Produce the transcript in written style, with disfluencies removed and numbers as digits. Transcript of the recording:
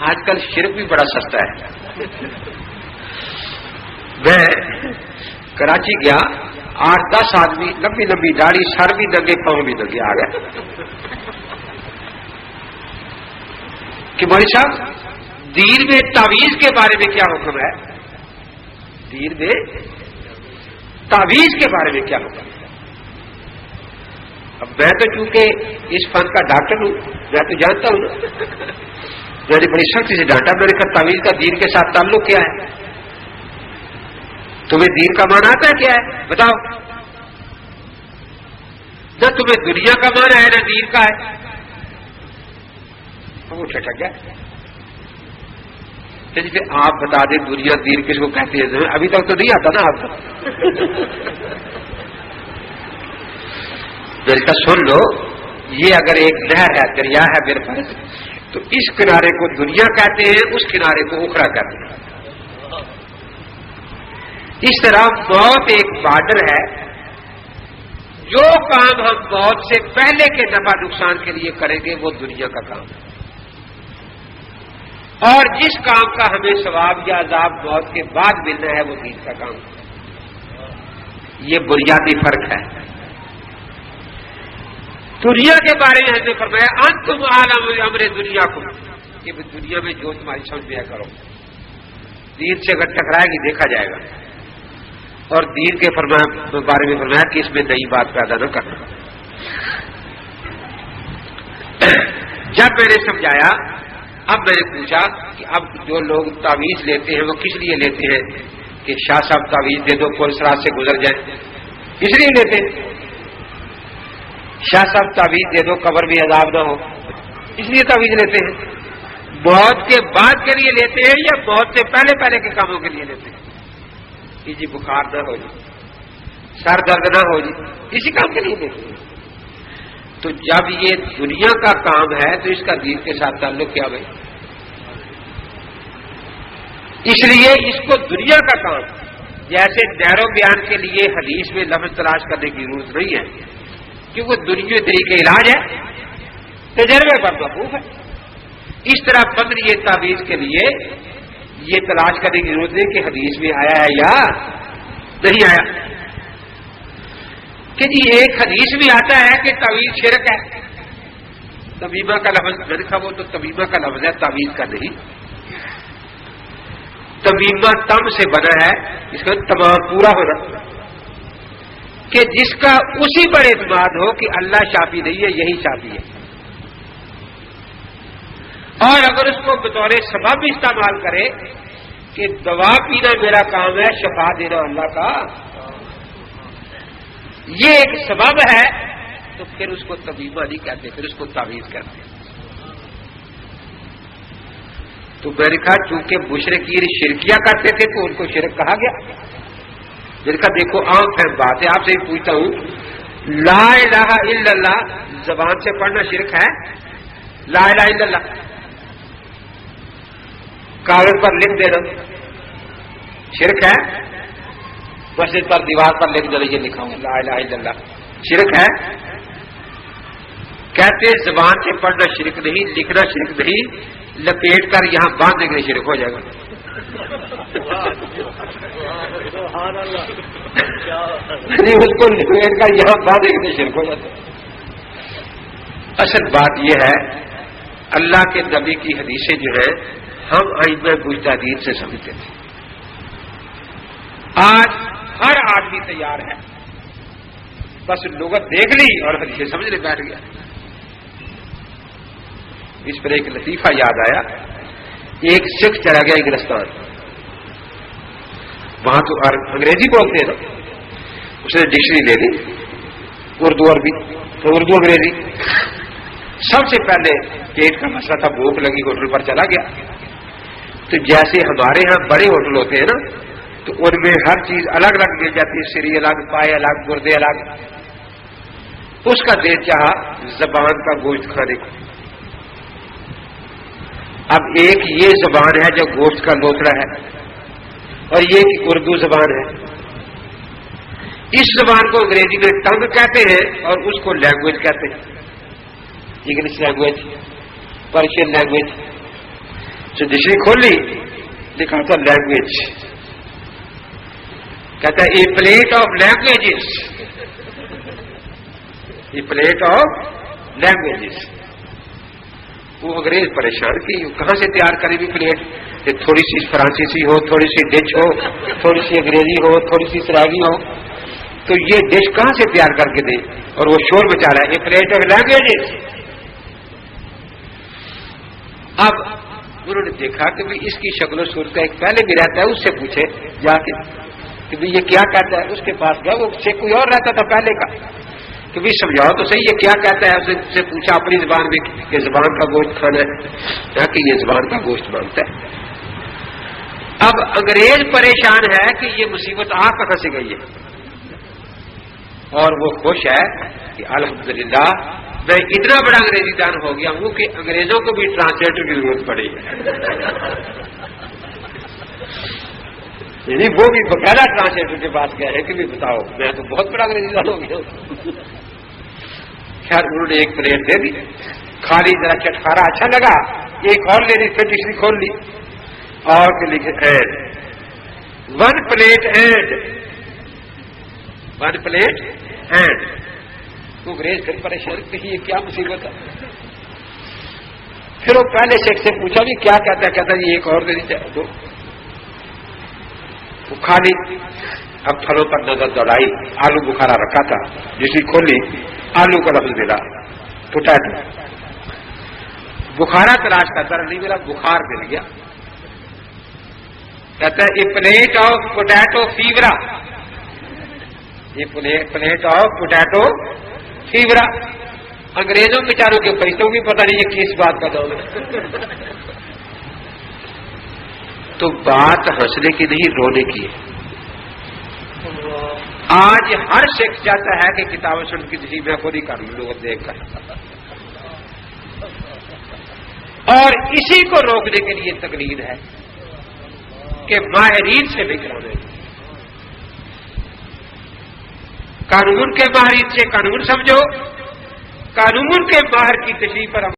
آج کل شرک بھی بڑا سستا ہے. میں کراچی گیا, 8-10 آدمی, لمبی لمبی داڑھی, سر بھی ننگے, پاؤں بھی ننگے, آ گئے کہ مولوی صاحب دین میں تعویذ کے بارے میں کیا حکم ہے؟ دین میں تعویذ کے بارے میں کیا حکم ہے؟ اب میں تو چونکہ اس فن کا ڈاکٹر ہوں, میں تو جانتا ہوں نا. میں نے بڑی سختی سے ڈانٹا. میں نے کہا تعویذ کا دین کے ساتھ تعلق کیا ہے؟ تمہیں دین کا معنی آتا ہے کیا ہے؟ بتاؤ. نہ تمہیں دنیا کا معنی ہے نہ دین کا ہے. وہ ٹھٹک گیا. جیسے آپ بتا دیں دنیا دین کس کو کہتے ہیں, ابھی تک تو نہیں آتا نا آپ کو. میرے کا سن لو, یہ اگر ایک نہر ہے, دریا ہے میرے پاس, تو اس کنارے کو دنیا کہتے ہیں, اس کنارے کو اخرا کہتے ہیں. اس طرح موت ایک بارڈر ہے. جو کام ہم موت سے پہلے کے نفع نقصان کے لیے کریں گے وہ دنیا کا کام ہے, اور جس کام کا ہمیں ثواب یا عذاب موت کے بعد ملنا ہے وہ دین کا کام ہے. یہ بنیادی فرق ہے. دنیا کے بارے میں ہم نے فرمایا انتم عالم امر دنیا کو, کہ دنیا میں جو تمہاری سمجھ میں کرو. دین سے اگر ٹکرائے گی دیکھا جائے گا. اور دین کے بارے میں فرمایا کہ اس میں نئی بات پیدا نہ کرنا. جب میں نے سمجھایا, اب میں نے پوچھا کہ اب جو لوگ تعویذ لیتے ہیں وہ کس لیے لیتے ہیں؟ کہ شاہ صاحب تعویذ دے دو پولیس رات سے گزر جائیں, اس لیے لیتے ہیں. شاہ صاحب تعویذ دے دو قبر بھی عذاب نہ ہو, اس لیے تعویذ لیتے ہیں. موت کے بعد کے لیے لیتے ہیں یا موت سے پہلے پہلے کے کاموں کے لیے لیتے ہیں؟ کہ جی بخار نہ ہو جی, سر درد نہ ہو جی, اسی کام کے لیے لیتے ہیں. تو جب یہ دنیا کا کام ہے تو اس کا دین کے ساتھ تعلق کیا بھائی؟ اس لیے اس کو دنیا کا کام, جیسے نہر و بیان کے لیے حدیث میں لفظ تلاش کرنے کی ضرورت نہیں ہے, کیونکہ دنیا طریقے علاج ہے, تجربے پر موقوف ہے. اس طرح بدری تعویذ کے لیے یہ تلاش کرنے کی ضرورت نہیں کہ حدیث میں آیا ہے یا نہیں آیا. کہ جی ایک حدیث میں آتا ہے کہ تعویذ شرک ہے. تمیمہ کا لفظ میں نے کہا وہ تو تمیمہ کا لفظ ہے, تعویذ کا نہیں. تمیمہ تم سے بنا ہے, اس کا تمام پورا ہونا, کہ جس کا اسی پر اعتماد ہو کہ اللہ شافی نہیں ہے, یہی شافی ہے. اور اگر اس کو بطور سبب استعمال کرے کہ دوا پینا میرا کام ہے, شفا دینا اللہ کا, یہ ایک سبب ہے, تو پھر اس کو تمیمہ نہیں کہتے, پھر اس کو تعویذ کہتے ہیں. تو میں نے کہا چونکہ مشرکین شرکیہ کرتے تھے تو ان کو شرک کہا گیا. میں نے کہا دیکھو عام فہم بات ہے, آپ سے بھی پوچھتا ہوں, لا الہ الا اللہ زبان سے پڑھنا شرک ہے؟ لا الہ الا اللہ کاغذ پر لکھ دینا شرک ہے؟ مسجد پر دیوار پر لکھ دینا یہ لکھا ہوں لا الہ الا اللہ, شرک ہے؟ کہتے زبان سے پڑھنا شرک نہیں, لکھنا شرک نہیں, لپیٹ کر یہاں باندھ دیں گے شرک ہو جائے گا. اس کو لپیٹ کر یہاں باندھ دیں گے شرک ہو جاتا. اصل بات یہ ہے اللہ کے نبی کی حدیثیں جو ہیں ہم ائمہ مجتہدین سے سمجھتے تھے. آج ہر آدمی تیار ہے, بس لغت دیکھ لی اور حدیثیں سمجھنے بیٹھ گیا. اس پر ایک لطیفہ یاد آیا. ایک سکھ چلا گیا انگلستان, وہاں تو انگریزی بولتے ہیں نا, اس نے ڈکشنری لے لی اردو عربی, تو اردو انگریزی. سب سے پہلے پیٹ کا مسئلہ تھا, بھوک لگی, ہوٹل پر چلا گیا. تو جیسے ہمارے ہاں بڑے ہوٹل ہوتے ہیں نا, تو ان میں ہر چیز الگ الگ مل جاتی ہے, سری الگ, پائے الگ, گردے الگ. اس کا دل چاہا زبان کا گوشت کھانے کو. اب ایک یہ زبان ہے جو گوشت کا لوتڑا ہے, اور یہ کہ اردو زبان ہے. اس زبان کو انگریزی میں ٹنگ کہتے ہیں اور اس کو لینگویج کہتے ہیں, English language, Persian language. Dictionary کھولی، لکھا تھا لینگویج، کہتا ہے a plate of languages, a plate of languages. وہ انگریز پریشان کی کہاں سے تیار کرے بھی پلیٹ، کہ تھوڑی سی فرانسیسی ہو، تھوڑی سی ڈچ ہو، تھوڑی سی انگریزی ہو، تھوڑی سی سراگی ہو، تو یہ ڈش کہاں سے تیار کر کے دے؟ اور وہ شور مچا رہا ہے اے پلیٹ آف لینگویجز۔ اب انہوں نے دیکھا کہ بھی اس کی شکل و صورت کا ایک پہلے بھی رہتا ہے، اس سے پوچھے جا کے کہ بھی یہ کیا کہتا ہے۔ اس کے پاس گیا، وہ سے کوئی اور رہتا تھا پہلے کا، کہ بھی سمجھاؤ تو صحیح یہ کیا کہتا ہے۔ اس سے پوچھا اپنی زبان میں کہ زبان کا گوشت کھانا ہے، کہ یہ زبان کا گوشت مانگتا ہے۔ اب انگریز پریشان ہے کہ یہ مصیبت آ کہاں سے گئی ہے، اور وہ خوش ہے کہ الحمدللہ میں اتنا بڑا انگریزی دان ہو گیا ہوں کہ انگریزوں کو بھی ٹرانسلیٹر کی ضرورت پڑی ہے، یعنی وہ بھی باقاعدہ ٹرانسلیٹر کے پاس گئے ہیں کہ بھی بتاؤ میں تو بہت بڑا انگریزی دان ہو گیا ہوں۔ خیر انہوں نے ایک پلیٹ دے دی، کھا لی، ذرا چٹکارا اچھا لگا، ایک اور لے لی، پھر ڈکشنری کھول لی اور لکھے and, one plate and, one plate and. تو انگریز پھر پریشان کہ یہ کیا مصیبت ہے۔ پھر وہ پہلے شیخ سے پوچھا بھی کیا کہتا ہے، کہتا ہے یہ ایک اور دے دی دو، وہ کھا لی۔ اب پھلوں پر نظر دوڑائی، آلو بخارا رکھا تھا، جسے کھولی آلو کا لفظ ملا، پوٹیٹو۔ بخارا تلاش کرتا نہیں ملا، بخار مل گیا۔ کہتا ہے اے پلیٹ آف پوٹیٹو فیورا، یہ پلیٹ آف پوٹیٹو فیورا۔ انگریزوں بیچاروں کے پیسوں بھی پتہ نہیں یہ کس بات کا دور ہے۔ تو بات ہنسنے کی نہیں، رونے کی ہے۔ آج ہر شخص چاہتا ہے کہ کتاب سن کی تشریح میں خود ہی کر لوں دیکھ کر، اور اسی کو روکنے کے لیے تقریر ہے کہ ماہرین سے بھی کرانے، قانون کے ماہرین سے قانون سمجھو، قانون کے ماہر کی تشریح پر